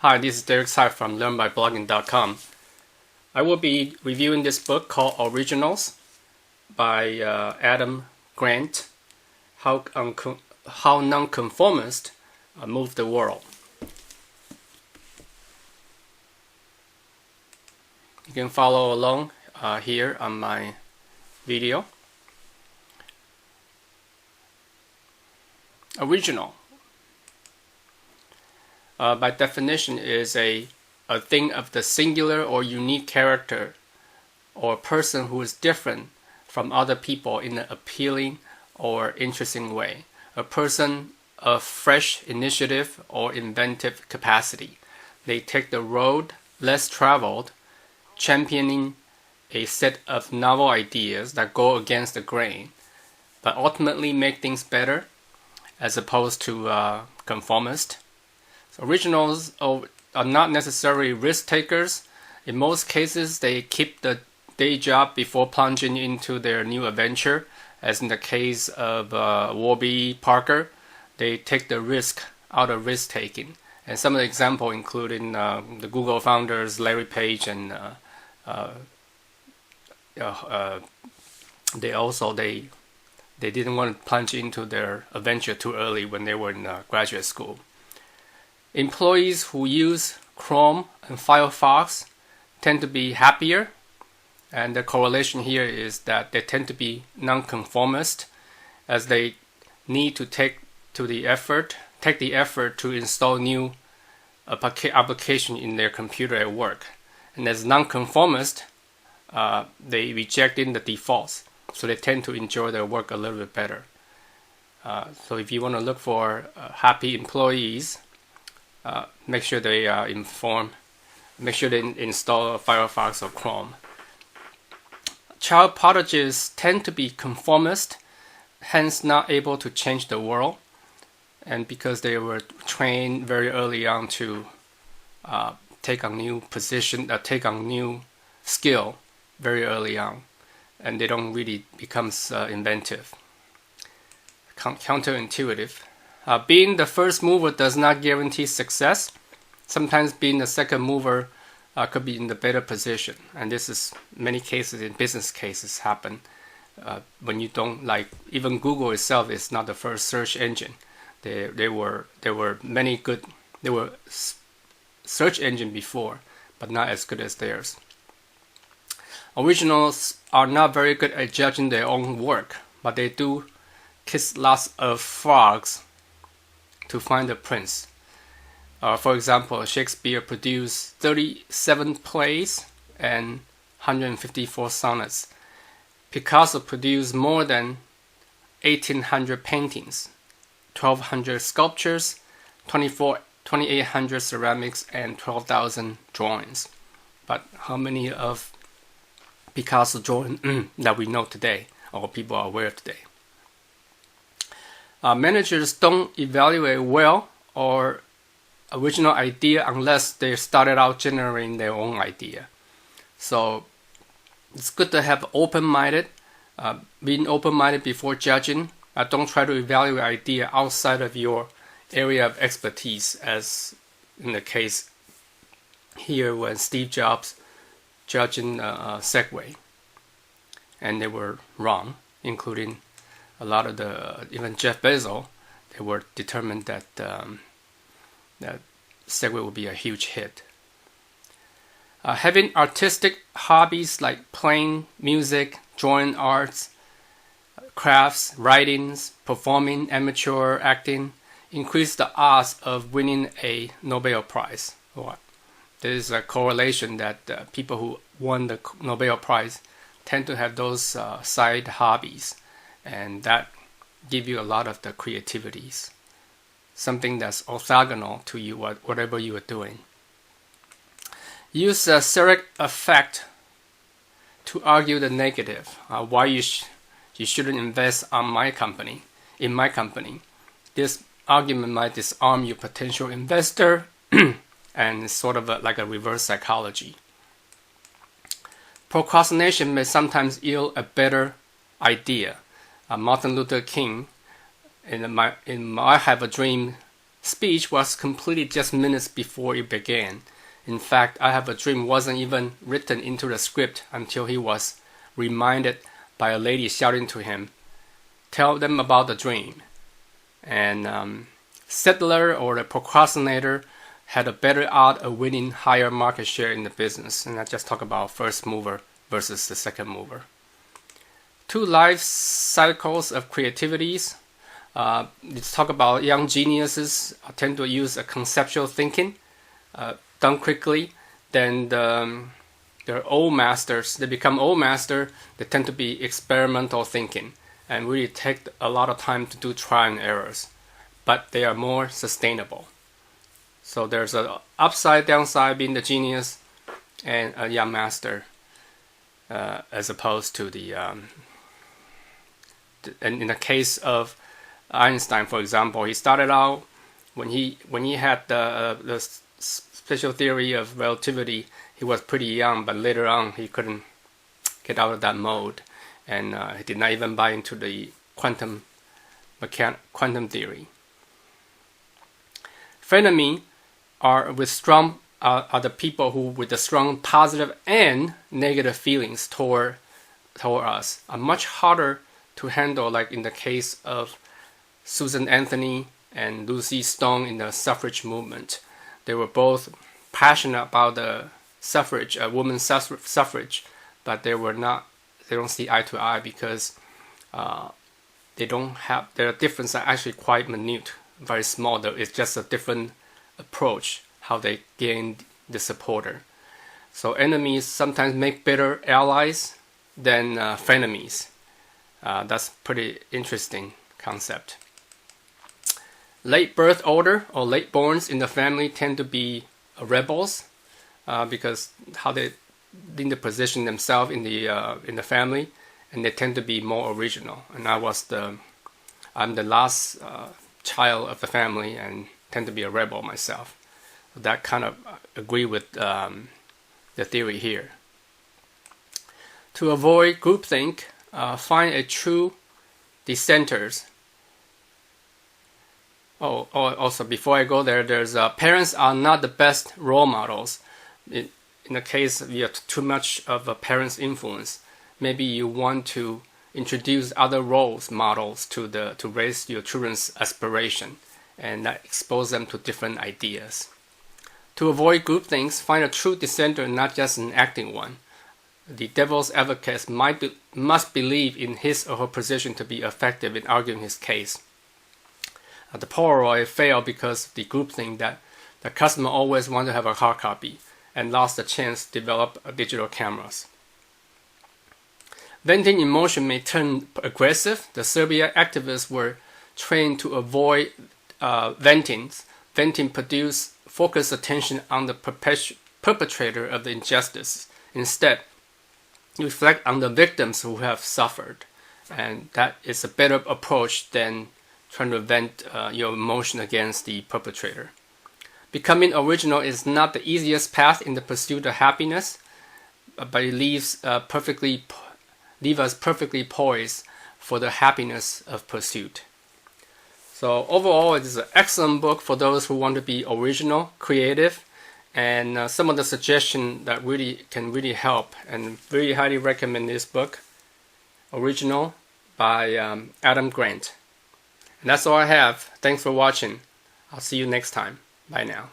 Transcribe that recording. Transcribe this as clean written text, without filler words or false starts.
Hi, this is Derek Tsai from LearnByBlogging.com. I will be reviewing this book called Originals by Adam Grant, How Nonconformists Move the World. You can follow along here on my video. Original, by definition, is a thing of the singular or unique character or person who is different from other people in an appealing or interesting way. A person of fresh initiative or inventive capacity. They take the road less traveled, championing a set of novel ideas that go against the grain, but ultimately make things better, as opposed to conformist. So originals are not necessarily risk takers. In most cases, they keep the day job before plunging into their new adventure, as in the case of Warby Parker. They take the risk out of risk taking. And some of the examples including the Google founders Larry Page, and they didn't want to plunge into their adventure too early when they were in graduate school. Employees who use Chrome and Firefox tend to be happier, and the correlation here is that they tend to be nonconformist, as they need to take the effort to install new application in their computer at work. And as nonconformist, they rejecting the defaults, so they tend to enjoy their work a little bit better. So if you want to look for happy employees, make sure they install Firefox or Chrome. Child prodigies tend to be conformist, hence not able to change the world, and because they were trained very early on to take on new skill very early on, and they don't really become inventive. Counterintuitive. Being the first mover does not guarantee success. Sometimes being the second mover could be in the better position, and this is many cases in business cases happen when you don't, like, even Google itself is not the first search engine. There were search engine before, but not as good as theirs. Originals are not very good at judging their own work, but they do kiss lots of frogs to find the prince. For example, Shakespeare produced 37 plays and 154 sonnets. Picasso produced more than 1,800 paintings, 1,200 sculptures, 2,800 ceramics, and 12,000 drawings. But how many of Picasso drawings that we know today, or people are aware of today? Managers don't evaluate well or original idea unless they started out generating their own idea. So it's good to have being open-minded before judging. Don't try to evaluate idea outside of your area of expertise, as in the case here when Steve Jobs judging Segway, and they were wrong, including a lot of even Jeff Bezos. They were determined that that Segway would be a huge hit. Having artistic hobbies like playing music, drawing arts, crafts, writings, performing, amateur acting increase the odds of winning a Nobel Prize. There is a correlation that people who won the Nobel Prize tend to have those side hobbies, and that give you a lot of the creativities, something that's orthogonal to you, whatever you are doing. Use a Sarek effect to argue the negative. Why you shouldn't invest in my company. This argument might disarm your potential investor, and it's sort of like a reverse psychology. Procrastination may sometimes yield a better idea. Martin Luther King, in my I Have a Dream speech was completed just minutes before it began. In fact, I Have a Dream wasn't even written into the script until he was reminded by a lady shouting to him, "Tell them about the dream." And Settler, or the procrastinator, had a better odds of winning higher market share in the business. And I just talk about first mover versus the second mover. 2 life cycles of creativities. Let's talk about young geniuses tend to use a conceptual thinking done quickly. Then they're old masters. They become old master. They tend to be experimental thinking and really take a lot of time to do trial and errors. But they are more sustainable. So there's an upside, downside being the genius and a young master, as opposed to and in the case of Einstein, for example, he started out when he had the special theory of relativity. He was pretty young, but later on he couldn't get out of that mode, and he did not even buy into the quantum theory. Frenemies are the people who, with the strong positive and negative feelings toward us, are much harder to handle, like in the case of Susan Anthony and Lucy Stone in the suffrage movement. They were both passionate about the suffrage, women's suffrage, but they don't see eye to eye because their differences are actually quite minute, very small. Though it's just a different approach how they gain the supporter. So enemies sometimes make better allies than frenemies. That's pretty interesting concept. Late birth order or late borns in the family tend to be rebels because how they position themselves in the family, and they tend to be more original. And I'm the last child of the family and tend to be a rebel myself. That kind of agree with the theory here. To avoid groupthink, find a true dissenters. Also before I go there, there's parents are not the best role models. In the case you have too much of a parent's influence, maybe you want to introduce other roles models to raise your children's aspiration and that expose them to different ideas. To avoid groupthink, find a true dissenter, not just an acting one. The devil's advocate must believe in his or her position to be effective in arguing his case. The Polaroid failed because of the groupthink that the customer always wanted to have a hard copy and lost the chance to develop digital cameras. Venting emotion may turn aggressive. The Serbia activists were trained to avoid venting. Venting produced focused attention on the perpetrator of the injustice. Instead, reflect on the victims who have suffered. And that is a better approach than trying to vent your emotion against the perpetrator. Becoming original is not the easiest path in the pursuit of happiness, but it leaves us perfectly poised for the happiness of pursuit. So overall, it is an excellent book for those who want to be original, creative, and some of the suggestions that can really help, and really highly recommend this book, Original by Adam Grant. And that's all I have. Thanks for watching. I'll see you next time. Bye now.